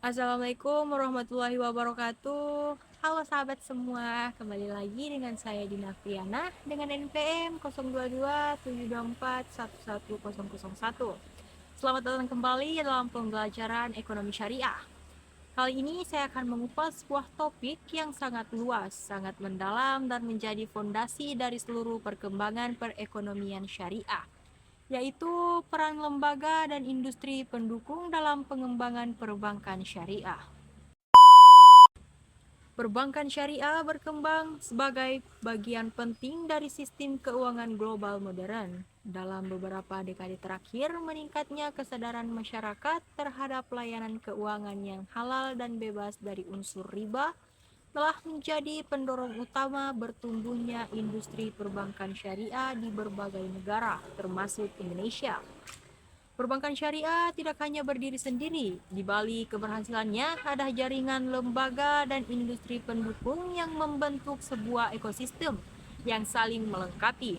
Assalamualaikum warahmatullahi wabarakatuh. Halo sahabat semua, kembali lagi dengan saya Dina Friana dengan NPM 0227241101. Selamat datang kembali dalam pembelajaran ekonomi syariah. Kali ini saya akan mengupas sebuah topik yang sangat luas, sangat mendalam dan menjadi fondasi dari seluruh perkembangan perekonomian syariah, yaitu peran lembaga dan industri pendukung dalam pengembangan perbankan syariah. Perbankan syariah berkembang sebagai bagian penting dari sistem keuangan global modern. Dalam beberapa dekade terakhir, meningkatnya kesadaran masyarakat terhadap layanan keuangan yang halal dan bebas dari unsur riba telah menjadi pendorong utama bertumbuhnya industri perbankan syariah di berbagai negara, termasuk Indonesia. Perbankan syariah tidak hanya berdiri sendiri. Di balik keberhasilannya, ada jaringan lembaga dan industri pendukung yang membentuk sebuah ekosistem yang saling melengkapi.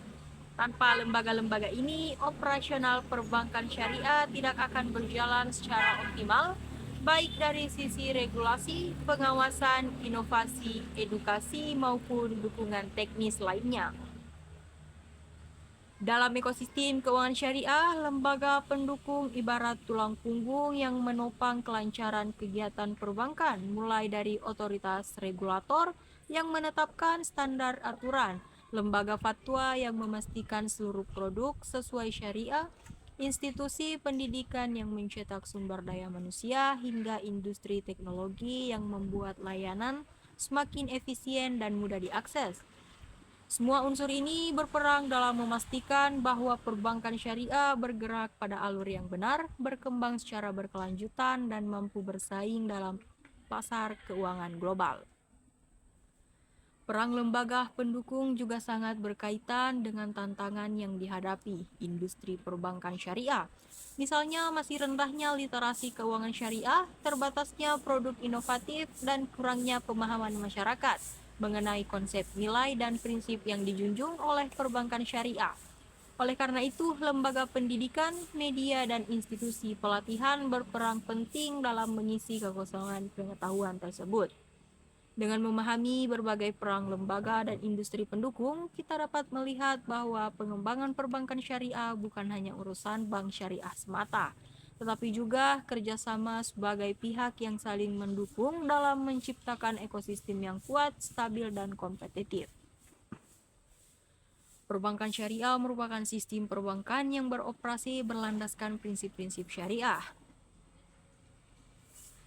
Tanpa lembaga-lembaga ini, operasional perbankan syariah tidak akan berjalan secara optimal, baik dari sisi regulasi, pengawasan, inovasi, edukasi, maupun dukungan teknis lainnya. Dalam ekosistem keuangan syariah, lembaga pendukung ibarat tulang punggung yang menopang kelancaran kegiatan perbankan, mulai dari otoritas regulator yang menetapkan standar aturan, lembaga fatwa yang memastikan seluruh produk sesuai syariah, institusi pendidikan yang mencetak sumber daya manusia, hingga industri teknologi yang membuat layanan semakin efisien dan mudah diakses. Semua unsur ini berperang dalam memastikan bahwa perbankan syariah bergerak pada alur yang benar, berkembang secara berkelanjutan, dan mampu bersaing dalam pasar keuangan global. Perang lembaga pendukung juga sangat berkaitan dengan tantangan yang dihadapi industri perbankan syariah. Misalnya masih rendahnya literasi keuangan syariah, terbatasnya produk inovatif, dan kurangnya pemahaman masyarakat mengenai konsep nilai dan prinsip yang dijunjung oleh perbankan syariah. Oleh karena itu, lembaga pendidikan, media, dan institusi pelatihan berperan penting dalam mengisi kekosongan pengetahuan tersebut. Dengan memahami berbagai perang lembaga dan industri pendukung, kita dapat melihat bahwa pengembangan perbankan syariah bukan hanya urusan bank syariah semata, tetapi juga kerjasama sebagai pihak yang saling mendukung dalam menciptakan ekosistem yang kuat, stabil, dan kompetitif. Perbankan syariah merupakan sistem perbankan yang beroperasi berlandaskan prinsip-prinsip syariah.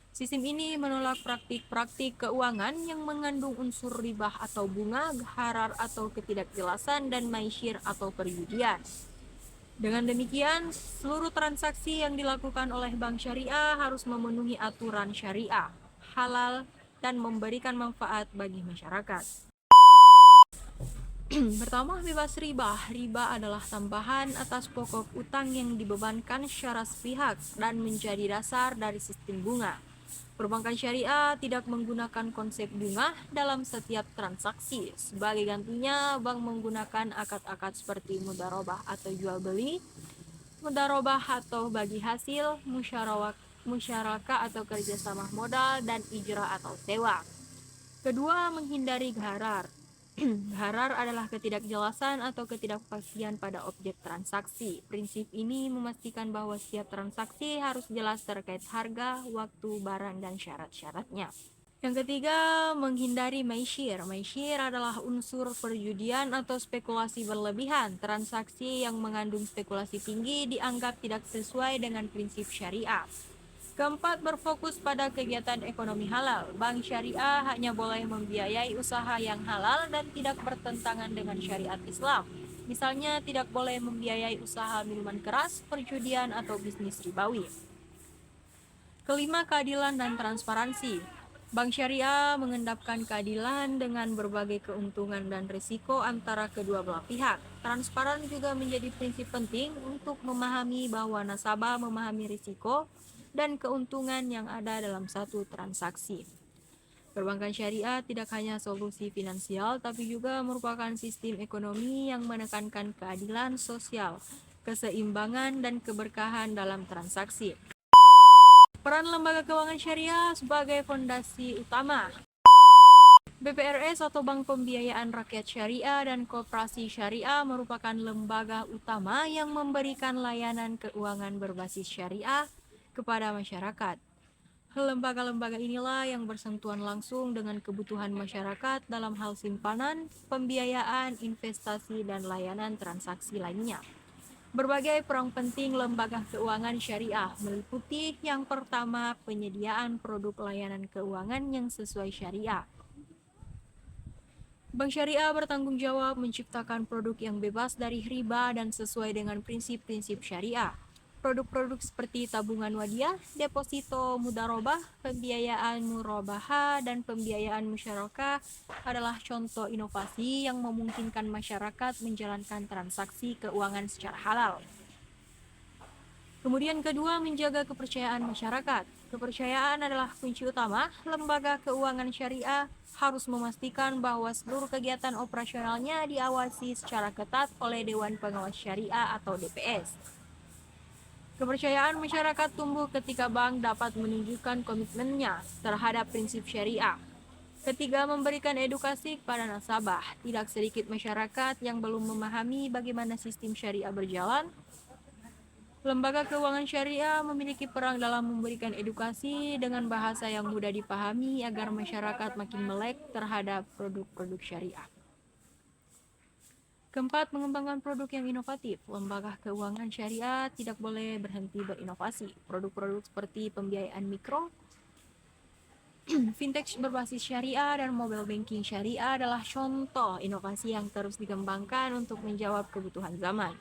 Sistem ini menolak praktik-praktik keuangan yang mengandung unsur riba atau bunga, gharar atau ketidakjelasan, dan maisyir atau perjudian. Dengan demikian, seluruh transaksi yang dilakukan oleh bank syariah harus memenuhi aturan syariah, halal, dan memberikan manfaat bagi masyarakat. Pertama, bebas riba. Riba adalah tambahan atas pokok utang yang dibebankan secara sepihak dan menjadi dasar dari sistem bunga. Perbankan syariah tidak menggunakan konsep bunga dalam setiap transaksi. Sebagai gantinya, bank menggunakan akad-akad seperti mudharabah atau jual beli, mudharabah atau bagi hasil, musyarakah atau kerjasama modal, dan ijra atau sewa. Kedua, menghindari gharar. Gharar adalah ketidakjelasan atau ketidakpastian pada objek transaksi. Prinsip ini memastikan bahwa setiap transaksi harus jelas terkait harga, waktu, barang, dan syarat-syaratnya. Yang ketiga, menghindari maisyir. Maisyir adalah unsur perjudian atau spekulasi berlebihan. Transaksi yang mengandung spekulasi tinggi dianggap tidak sesuai dengan prinsip syariah. Keempat, berfokus pada kegiatan ekonomi halal. Bank syariah hanya boleh membiayai usaha yang halal dan tidak bertentangan dengan syariat Islam. Misalnya, tidak boleh membiayai usaha minuman keras, perjudian, atau bisnis ribawi. Kelima, keadilan dan transparansi. Bank syariah mengendapkan keadilan dengan berbagai keuntungan dan risiko antara kedua belah pihak. Transparan juga menjadi prinsip penting untuk memahami bahwa nasabah memahami risiko dan keuntungan yang ada dalam satu transaksi. Perbankan syariah tidak hanya solusi finansial, tapi juga merupakan sistem ekonomi yang menekankan keadilan sosial, keseimbangan, dan keberkahan dalam transaksi. Peran lembaga keuangan syariah sebagai fondasi utama. BPRS atau Bank Pembiayaan Rakyat Syariah dan Koperasi Syariah merupakan lembaga utama yang memberikan layanan keuangan berbasis syariah kepada masyarakat. Lembaga-lembaga inilah yang bersentuhan langsung dengan kebutuhan masyarakat dalam hal simpanan, pembiayaan, investasi, dan layanan transaksi lainnya. Berbagai peran penting lembaga keuangan syariah meliputi yang pertama, penyediaan produk layanan keuangan yang sesuai syariah. Bank Syariah bertanggung jawab menciptakan produk yang bebas dari riba dan sesuai dengan prinsip-prinsip syariah. Produk-produk seperti tabungan wadiah, deposito mudharabah, pembiayaan murabaha, dan pembiayaan musyarakah adalah contoh inovasi yang memungkinkan masyarakat menjalankan transaksi keuangan secara halal. Kemudian kedua, menjaga kepercayaan masyarakat. Kepercayaan adalah kunci utama. Lembaga keuangan syariah harus memastikan bahwa seluruh kegiatan operasionalnya diawasi secara ketat oleh Dewan Pengawas Syariah atau DPS. Kepercayaan masyarakat tumbuh ketika bank dapat menunjukkan komitmennya terhadap prinsip syariah. Ketiga, memberikan edukasi kepada nasabah. Tidak sedikit masyarakat yang belum memahami bagaimana sistem syariah berjalan. Lembaga keuangan syariah memiliki peran dalam memberikan edukasi dengan bahasa yang mudah dipahami agar masyarakat makin melek terhadap produk-produk syariah. Keempat, mengembangkan produk yang inovatif. Lembaga keuangan syariah tidak boleh berhenti berinovasi. Produk-produk seperti pembiayaan mikro, fintech berbasis syariah, dan mobile banking syariah adalah contoh inovasi yang terus dikembangkan untuk menjawab kebutuhan zaman.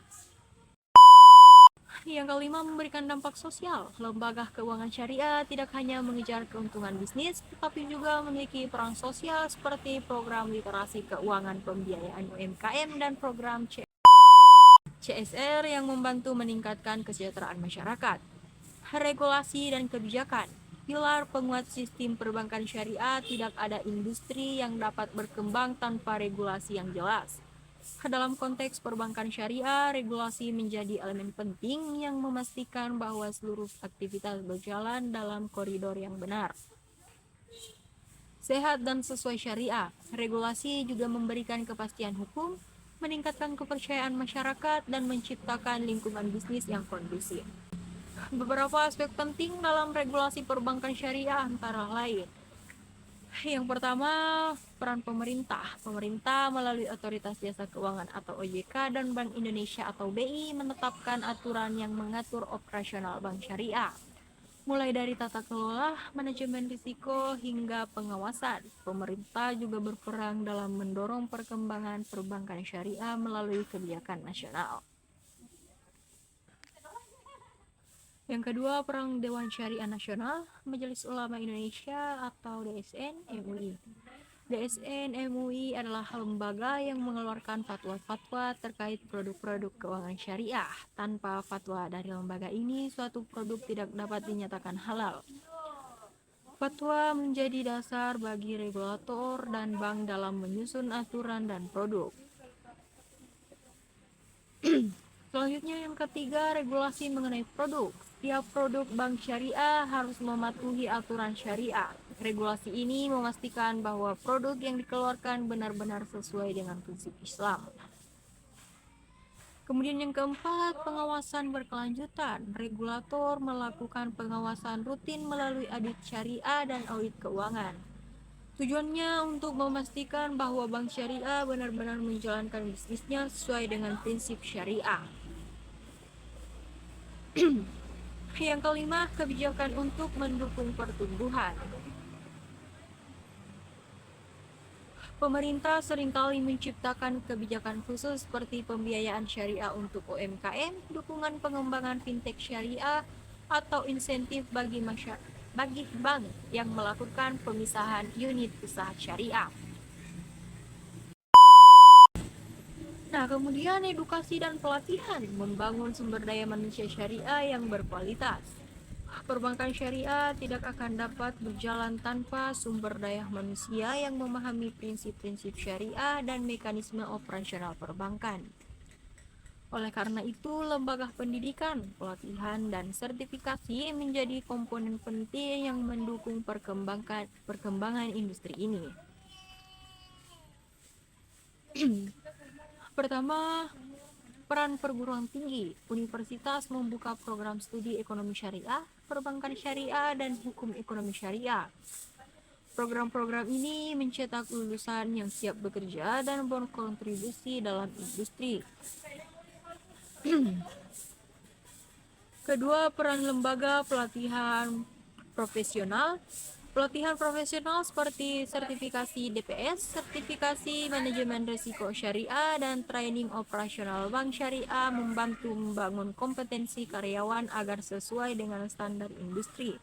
Yang kelima, memberikan dampak sosial. Lembaga keuangan syariah tidak hanya mengejar keuntungan bisnis, tetapi juga memiliki peran sosial seperti program literasi keuangan pembiayaan UMKM dan program CSR yang membantu meningkatkan kesejahteraan masyarakat. Regulasi dan kebijakan. Pilar penguat sistem perbankan syariah, tidak ada industri yang dapat berkembang tanpa regulasi yang jelas. Dalam konteks perbankan syariah, regulasi menjadi elemen penting yang memastikan bahwa seluruh aktivitas berjalan dalam koridor yang benar, sehat, dan sesuai syariah. Regulasi juga memberikan kepastian hukum, meningkatkan kepercayaan masyarakat, dan menciptakan lingkungan bisnis yang kondusif. Beberapa aspek penting dalam regulasi perbankan syariah antara lain: yang pertama, peran pemerintah. Pemerintah melalui Otoritas Jasa Keuangan atau OJK dan Bank Indonesia atau BI menetapkan aturan yang mengatur operasional bank syariah. Mulai dari tata kelola, manajemen risiko, hingga pengawasan. Pemerintah juga berperan dalam mendorong perkembangan perbankan syariah melalui kebijakan nasional. Yang kedua, peran Dewan Syariah Nasional, Majelis Ulama Indonesia atau DSN MUI. DSN MUI adalah lembaga yang mengeluarkan fatwa-fatwa terkait produk-produk keuangan syariah. Tanpa fatwa dari lembaga ini, suatu produk tidak dapat dinyatakan halal. Fatwa menjadi dasar bagi regulator dan bank dalam menyusun aturan dan produk. Selanjutnya, yang ketiga, regulasi mengenai produk. Setiap produk bank syariah harus mematuhi aturan syariah. Regulasi ini memastikan bahwa produk yang dikeluarkan benar-benar sesuai dengan prinsip Islam. Kemudian yang keempat, pengawasan berkelanjutan. Regulator melakukan pengawasan rutin melalui audit syariah dan audit keuangan. Tujuannya untuk memastikan bahwa bank syariah benar-benar menjalankan bisnisnya sesuai dengan prinsip syariah. Yang kelima, kebijakan untuk mendukung pertumbuhan. Pemerintah seringkali menciptakan kebijakan khusus seperti pembiayaan syariah untuk UMKM, dukungan pengembangan fintech syariah, atau insentif bagi bank yang melakukan pemisahan unit usaha syariah. Nah, kemudian edukasi dan pelatihan, membangun sumber daya manusia syariah yang berkualitas. Perbankan syariah tidak akan dapat berjalan tanpa sumber daya manusia yang memahami prinsip-prinsip syariah dan mekanisme operasional perbankan. Oleh karena itu, lembaga pendidikan, pelatihan, dan sertifikasi menjadi komponen penting yang mendukung perkembangan industri ini. Pertama, peran perguruan tinggi. Universitas membuka program studi ekonomi syariah, perbankan syariah, dan hukum ekonomi syariah. Program-program ini mencetak lulusan yang siap bekerja dan berkontribusi dalam industri. Kedua, peran lembaga pelatihan profesional. Pelatihan profesional seperti sertifikasi DPS, sertifikasi manajemen risiko syariah, dan training operasional bank syariah membantu membangun kompetensi karyawan agar sesuai dengan standar industri.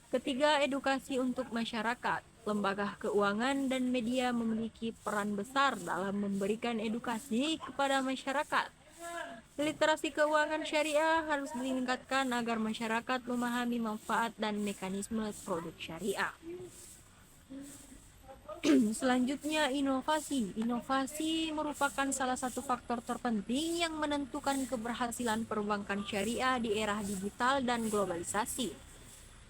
Ketiga, edukasi untuk masyarakat. Lembaga keuangan dan media memiliki peran besar dalam memberikan edukasi kepada masyarakat. Literasi keuangan syariah harus ditingkatkan agar masyarakat memahami manfaat dan mekanisme produk syariah. Selanjutnya, inovasi. Inovasi merupakan salah satu faktor terpenting yang menentukan keberhasilan perbankan syariah di era digital dan globalisasi.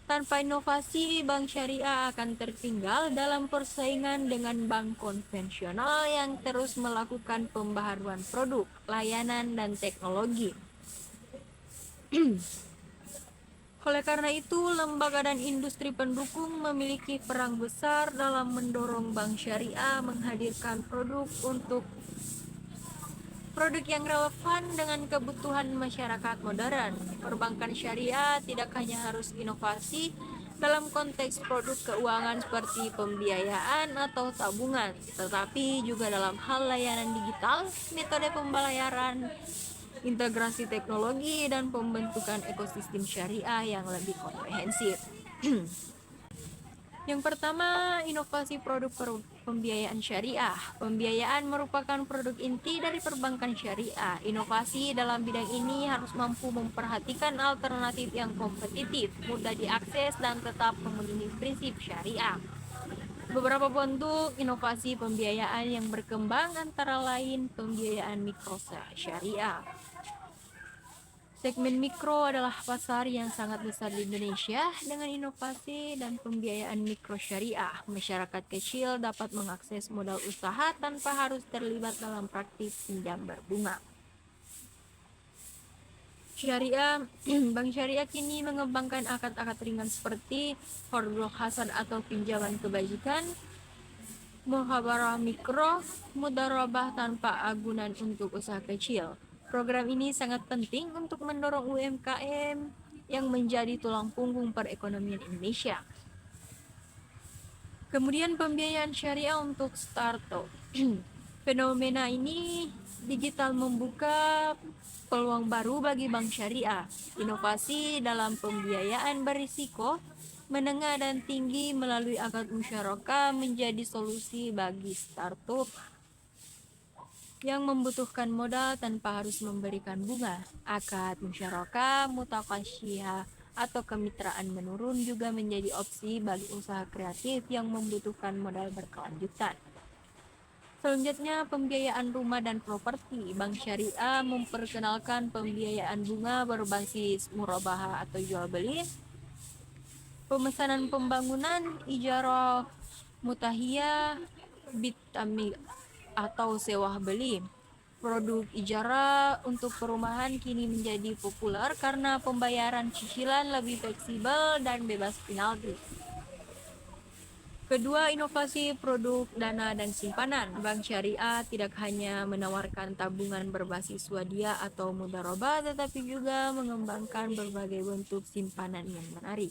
Tanpa inovasi, bank syariah akan tertinggal dalam persaingan dengan bank konvensional yang terus melakukan pembaharuan produk, layanan, dan teknologi. Oleh karena itu, lembaga dan industri pendukung memiliki peran besar dalam mendorong bank syariah menghadirkan produk yang relevan dengan kebutuhan masyarakat modern. Perbankan syariah tidak hanya harus inovasi dalam konteks produk keuangan seperti pembiayaan atau tabungan, tetapi juga dalam hal layanan digital, metode pembayaran, integrasi teknologi, dan pembentukan ekosistem syariah yang lebih komprehensif. Yang pertama, inovasi produk pembiayaan syariah. Pembiayaan merupakan produk inti dari perbankan syariah. Inovasi dalam bidang ini harus mampu memperhatikan alternatif yang kompetitif, mudah diakses, dan tetap memenuhi prinsip syariah. Beberapa bentuk inovasi pembiayaan yang berkembang antara lain pembiayaan mikro syariah. Segmen mikro adalah pasar yang sangat besar di Indonesia. Dengan inovasi dan pembiayaan mikro syariah, masyarakat kecil dapat mengakses modal usaha tanpa harus terlibat dalam praktik pinjam berbunga. Syariah, Bank Syariah kini mengembangkan akad-akad ringan seperti qardul hasan atau pinjaman kebajikan, muhabarah mikro, mudharabah tanpa agunan untuk usaha kecil. Program ini sangat penting untuk mendorong UMKM yang menjadi tulang punggung perekonomian Indonesia. Kemudian pembiayaan syariah untuk startup. Fenomena ini digital membuka peluang baru bagi bank syariah. Inovasi dalam pembiayaan berisiko menengah dan tinggi melalui akad musyarakah menjadi solusi bagi startup yang membutuhkan modal tanpa harus memberikan bunga. Akad musyarakah, mutaqasyiyah, atau kemitraan menurun juga menjadi opsi bagi usaha kreatif yang membutuhkan modal berkelanjutan. Selanjutnya, pembiayaan rumah dan properti. Bank Syariah memperkenalkan pembiayaan bunga berbasis murabahah atau jual beli, pemesanan pembangunan, ijarah mutahiyah, bitamik atau sewa beli. Produk ijarah untuk perumahan kini menjadi populer karena pembayaran cicilan lebih fleksibel dan bebas penalti. Kedua, inovasi produk dana dan simpanan. Bank Syariah tidak hanya menawarkan tabungan berbasis swadiyah atau mudharabah, tetapi juga mengembangkan berbagai bentuk simpanan yang menarik.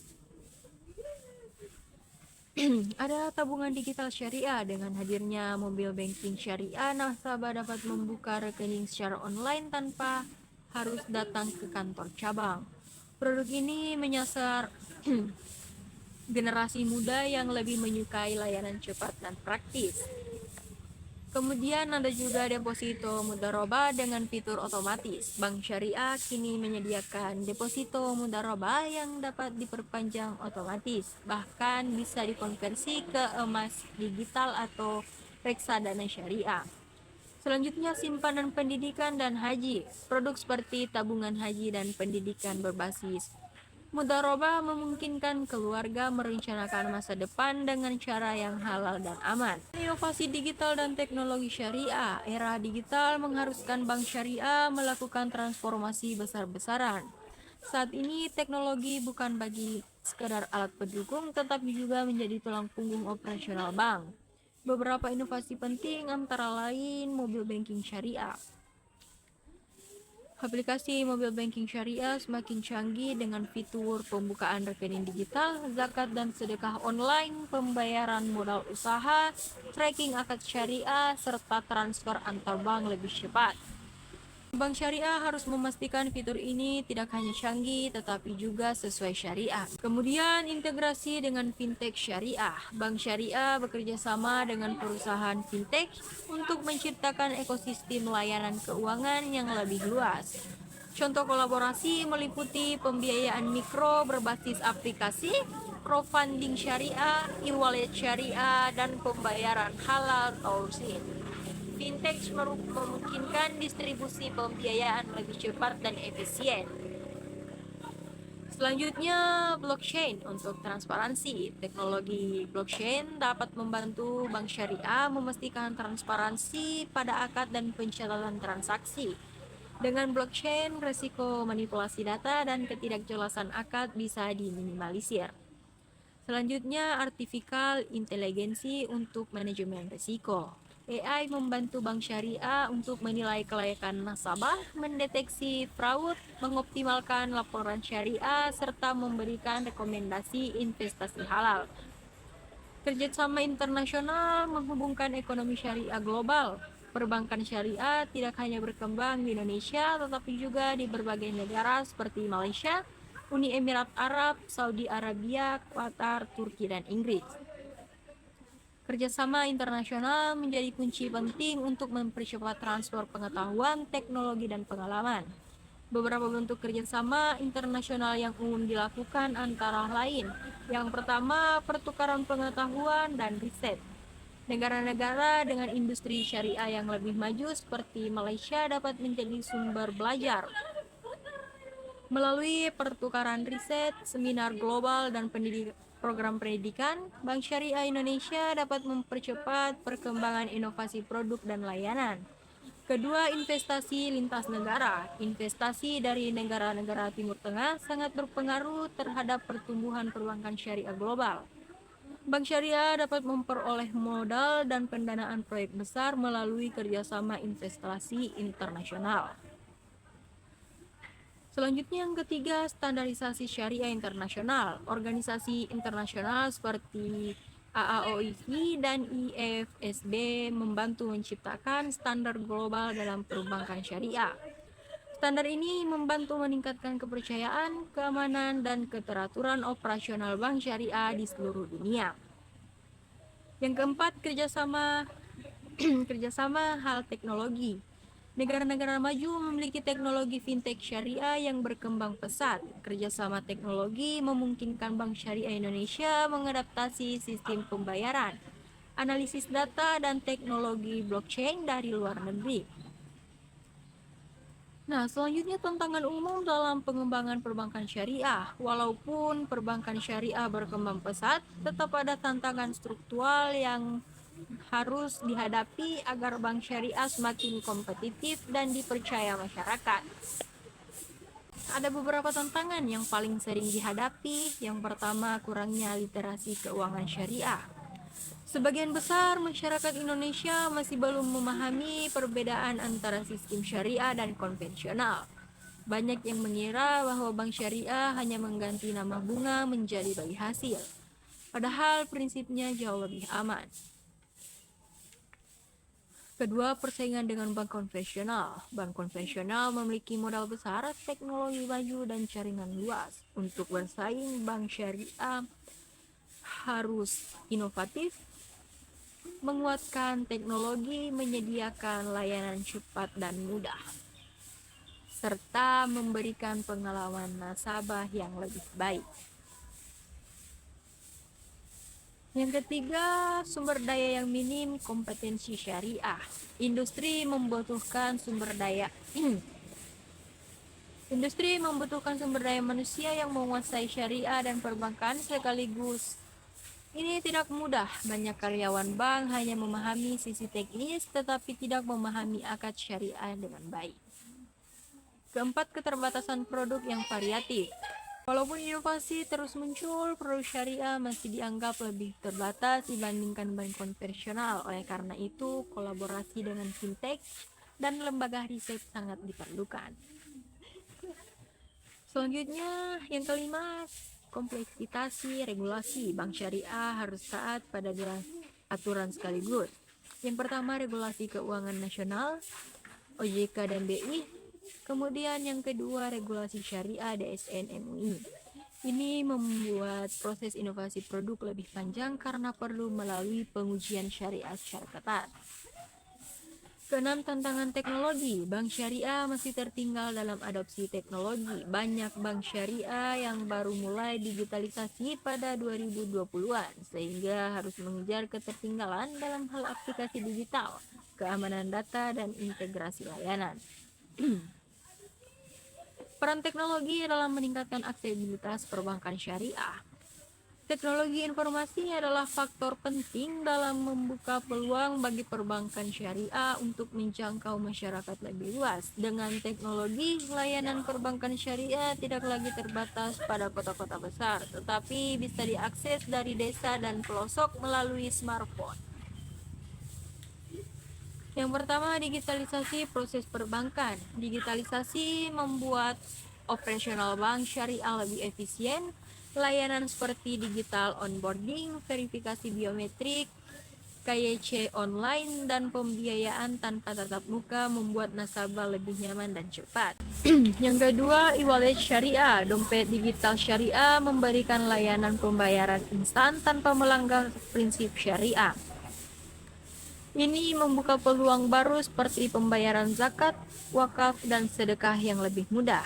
Ada tabungan digital syariah. Dengan hadirnya mobil banking syariah, nasabah dapat membuka rekening secara online tanpa harus datang ke kantor cabang. Produk ini menyasar generasi muda yang lebih menyukai layanan cepat dan praktis. Kemudian ada juga deposito mudharabah dengan fitur otomatis. Bank Syariah kini menyediakan deposito mudharabah yang dapat diperpanjang otomatis, bahkan bisa dikonversi ke emas digital atau reksadana syariah. Selanjutnya, simpanan pendidikan dan haji. Produk seperti tabungan haji dan pendidikan berbasis mudharabah memungkinkan keluarga merencanakan masa depan dengan cara yang halal dan aman. Inovasi digital dan teknologi syariah. Era digital mengharuskan bank syariah melakukan transformasi besar-besaran. Saat ini teknologi bukan bagi sekadar alat pendukung, tetapi juga menjadi tulang punggung operasional bank. Beberapa inovasi penting antara lain mobil banking syariah. Aplikasi mobil banking syariah semakin canggih dengan fitur pembukaan rekening digital, zakat dan sedekah online, pembayaran modal usaha, tracking akad syariah, serta transfer antar bank lebih cepat. Bank syariah harus memastikan fitur ini tidak hanya canggih tetapi juga sesuai syariah. Kemudian integrasi dengan fintech syariah. Bank syariah bekerja sama dengan perusahaan fintech untuk menciptakan ekosistem layanan keuangan yang lebih luas. Contoh kolaborasi meliputi pembiayaan mikro berbasis aplikasi, crowdfunding syariah, e-wallet syariah, dan pembayaran halal tausin. Fintech memungkinkan distribusi pembiayaan lebih cepat dan efisien. Selanjutnya, blockchain untuk transparansi. Teknologi blockchain dapat membantu bank syariah memastikan transparansi pada akad dan pencatatan transaksi. Dengan blockchain, risiko manipulasi data dan ketidakjelasan akad bisa diminimalisir. Selanjutnya, artificial intelligence untuk manajemen risiko. AI membantu bank syariah untuk menilai kelayakan nasabah, mendeteksi fraud, mengoptimalkan laporan syariah, serta memberikan rekomendasi investasi halal. Kerjasama internasional menghubungkan ekonomi syariah global. Perbankan syariah tidak hanya berkembang di Indonesia, tetapi juga di berbagai negara seperti Malaysia, Uni Emirat Arab, Saudi Arabia, Qatar, Turki, dan Inggris. Kerjasama internasional menjadi kunci penting untuk mempercepat transfer pengetahuan, teknologi, dan pengalaman. Beberapa bentuk kerjasama internasional yang umum dilakukan antara lain. Yang pertama, pertukaran pengetahuan dan riset. Negara-negara dengan industri syariah yang lebih maju seperti Malaysia dapat menjadi sumber belajar. Melalui pertukaran riset, seminar global, dan program pendidikan, Bank Syariah Indonesia dapat mempercepat perkembangan inovasi produk dan layanan. Kedua, investasi lintas negara. Investasi dari negara-negara Timur Tengah sangat berpengaruh terhadap pertumbuhan perbankan syariah global. Bank syariah dapat memperoleh modal dan pendanaan proyek besar melalui kerjasama investasi internasional. Selanjutnya yang ketiga, standarisasi syariah internasional. Organisasi internasional seperti AAOIV dan IFSB membantu menciptakan standar global dalam perbankan syariah. Standar ini membantu meningkatkan kepercayaan, keamanan, dan keteraturan operasional bank syariah di seluruh dunia. Yang keempat, kerjasama hal teknologi. Negara-negara maju memiliki teknologi fintech syariah yang berkembang pesat. Kerjasama teknologi memungkinkan Bank Syariah Indonesia mengadaptasi sistem pembayaran, analisis data, dan teknologi blockchain dari luar negeri. Nah, selanjutnya tantangan umum dalam pengembangan perbankan syariah. Walaupun perbankan syariah berkembang pesat, tetap ada tantangan struktural yang harus dihadapi agar bank syariah semakin kompetitif dan dipercaya masyarakat. Ada beberapa tantangan yang paling sering dihadapi. Yang pertama, kurangnya literasi keuangan syariah. Sebagian besar masyarakat Indonesia masih belum memahami perbedaan antara sistem syariah dan konvensional. Banyak yang mengira bahwa bank syariah hanya mengganti nama bunga menjadi bayi hasil. Padahal prinsipnya jauh lebih aman. Kedua, persaingan dengan bank konvensional. Bank konvensional memiliki modal besar, teknologi maju, dan jaringan luas. Untuk bersaing, bank syariah harus inovatif, menguatkan teknologi, menyediakan layanan cepat dan mudah, serta memberikan pengalaman nasabah yang lebih baik. Yang ketiga, sumber daya yang minim, kompetensi syariah. Industri membutuhkan sumber daya Industri membutuhkan sumber daya manusia yang menguasai syariah dan perbankan sekaligus. Ini tidak mudah, banyak karyawan bank hanya memahami sisi teknis tetapi tidak memahami akad syariah dengan baik. Keempat, keterbatasan produk yang variatif. Walaupun inovasi terus muncul, produk syariah masih dianggap lebih terbatas dibandingkan bank konvensional. Oleh karena itu, kolaborasi dengan fintech dan lembaga riset sangat diperlukan. Selanjutnya, yang kelima, kompleksitas regulasi. Bank syariah harus taat pada aturan sekaligus. Yang pertama, regulasi keuangan nasional, OJK dan BI. Kemudian yang kedua, regulasi syariah DSN MUI. Ini membuat proses inovasi produk lebih panjang karena perlu melalui pengujian syariah secara ketat. Keenam, tantangan teknologi. Bank syariah masih tertinggal dalam adopsi teknologi. Banyak bank syariah yang baru mulai digitalisasi pada 2020-an, sehingga harus mengejar ketertinggalan dalam hal aplikasi digital, keamanan data, dan integrasi layanan. Peran teknologi dalam meningkatkan aksesibilitas perbankan syariah. Teknologi informasi adalah faktor penting dalam membuka peluang bagi perbankan syariah untuk menjangkau masyarakat lebih luas. Dengan teknologi, layanan perbankan syariah tidak lagi terbatas pada kota-kota besar, tetapi bisa diakses dari desa dan pelosok melalui smartphone. Yang pertama, digitalisasi proses perbankan. Digitalisasi membuat operasional bank syariah lebih efisien. Layanan seperti digital onboarding, verifikasi biometrik, KYC online, dan pembiayaan tanpa tatap muka membuat nasabah lebih nyaman dan cepat. Yang kedua, e-wallet syariah. Dompet digital syariah memberikan layanan pembayaran instan tanpa melanggar prinsip syariah. Ini membuka peluang baru seperti pembayaran zakat, wakaf, dan sedekah yang lebih mudah.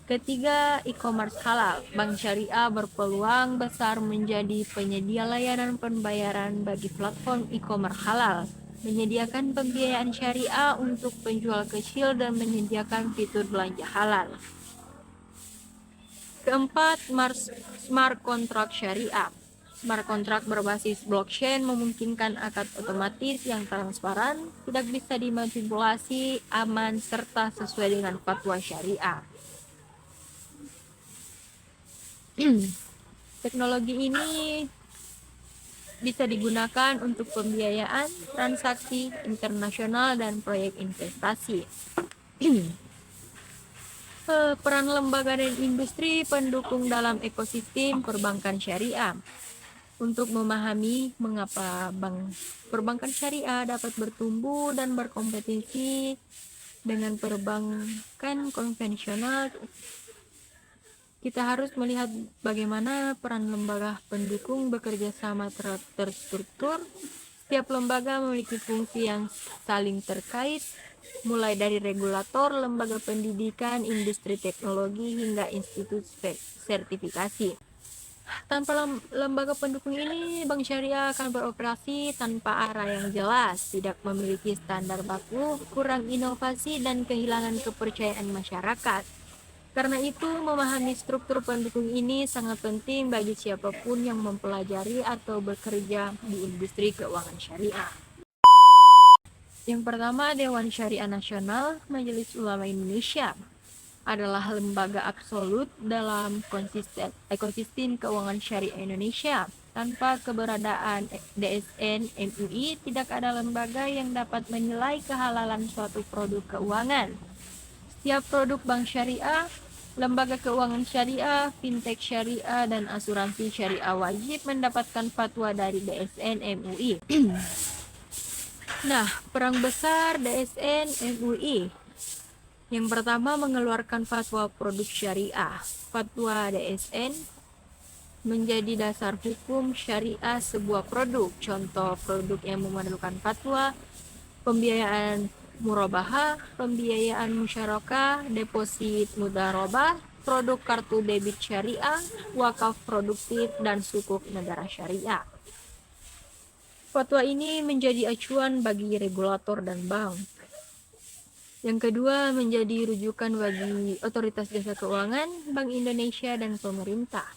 Ketiga, e-commerce halal. Bank syariah berpeluang besar menjadi penyedia layanan pembayaran bagi platform e-commerce halal, menyediakan pembiayaan syariah untuk penjual kecil dan menyediakan fitur belanja halal. Keempat, smart contract syariah. Smart contract berbasis blockchain memungkinkan akad otomatis yang transparan, tidak bisa dimanipulasi, aman, serta sesuai dengan fatwa syariah. Teknologi ini bisa digunakan untuk pembiayaan, transaksi internasional, dan proyek investasi. Peran lembaga dan industri pendukung dalam ekosistem perbankan syariah. Untuk memahami mengapa perbankan syariah dapat bertumbuh dan berkompetisi dengan perbankan konvensional, kita harus melihat bagaimana peran lembaga pendukung bekerja sama terstruktur. Setiap lembaga memiliki fungsi yang saling terkait, mulai dari regulator, lembaga pendidikan, industri teknologi, hingga institut sertifikasi. Tanpa lembaga pendukung ini, bank syariah akan beroperasi tanpa arah yang jelas, tidak memiliki standar baku, kurang inovasi, dan kehilangan kepercayaan masyarakat. Karena itu, memahami struktur pendukung ini sangat penting bagi siapapun yang mempelajari atau bekerja di industri keuangan syariah. Yang pertama, Dewan Syariah Nasional Majelis Ulama Indonesia adalah lembaga absolut dalam ekosistem keuangan syariah Indonesia. Tanpa keberadaan DSN MUI, tidak ada lembaga yang dapat menilai kehalalan suatu produk keuangan. Setiap produk bank syariah, lembaga keuangan syariah, fintech syariah, dan asuransi syariah wajib mendapatkan fatwa dari DSN MUI. Nah, perang besar DSN MUI. Yang pertama, mengeluarkan fatwa produk syariah. Fatwa DSN menjadi dasar hukum syariah sebuah produk. Contoh produk yang memerlukan fatwa: pembiayaan murabahah, pembiayaan musyarakah, deposit mudharabah, produk kartu debit syariah, wakaf produktif, dan sukuk negara syariah. Fatwa ini menjadi acuan bagi regulator dan bank. Yang kedua, menjadi rujukan bagi otoritas jasa keuangan, Bank Indonesia, dan pemerintah.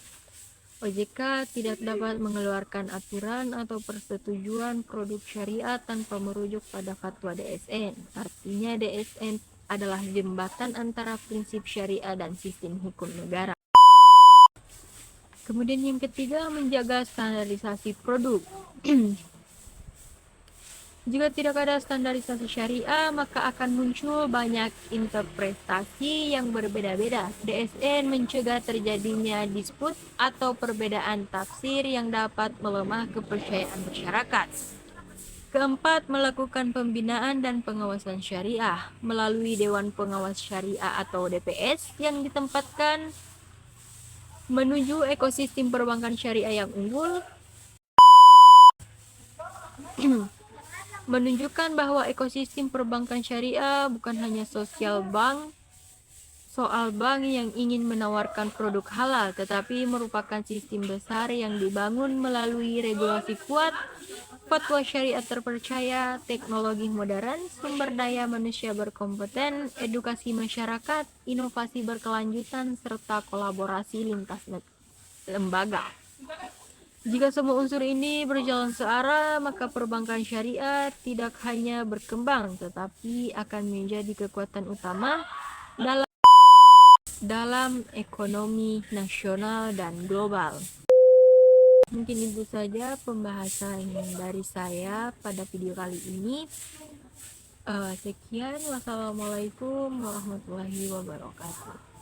OJK tidak dapat mengeluarkan aturan atau persetujuan produk syariah tanpa merujuk pada fatwa DSN. Artinya DSN adalah jembatan antara prinsip syariah dan sistem hukum negara. Kemudian yang ketiga, menjaga standarisasi produk. Jika tidak ada standarisasi syariah, maka akan muncul banyak interpretasi yang berbeda-beda. DSN mencegah terjadinya disput atau perbedaan tafsir yang dapat melemah kepercayaan masyarakat. Keempat, melakukan pembinaan dan pengawasan syariah melalui Dewan Pengawas Syariah atau DPS yang ditempatkan menuju ekosistem perbankan syariah yang unggul. Menunjukkan bahwa ekosistem perbankan syariah bukan hanya soal bank yang ingin menawarkan produk halal, tetapi merupakan sistem besar yang dibangun melalui regulasi kuat, fatwa syariah terpercaya, teknologi modern, sumber daya manusia berkompeten, edukasi masyarakat, inovasi berkelanjutan, serta kolaborasi lintas lembaga. Jika semua unsur ini berjalan searah, maka perbankan syariah tidak hanya berkembang, tetapi akan menjadi kekuatan utama dalam ekonomi nasional dan global. Mungkin itu saja pembahasan dari saya pada video kali ini. Sekian, wassalamualaikum warahmatullahi wabarakatuh.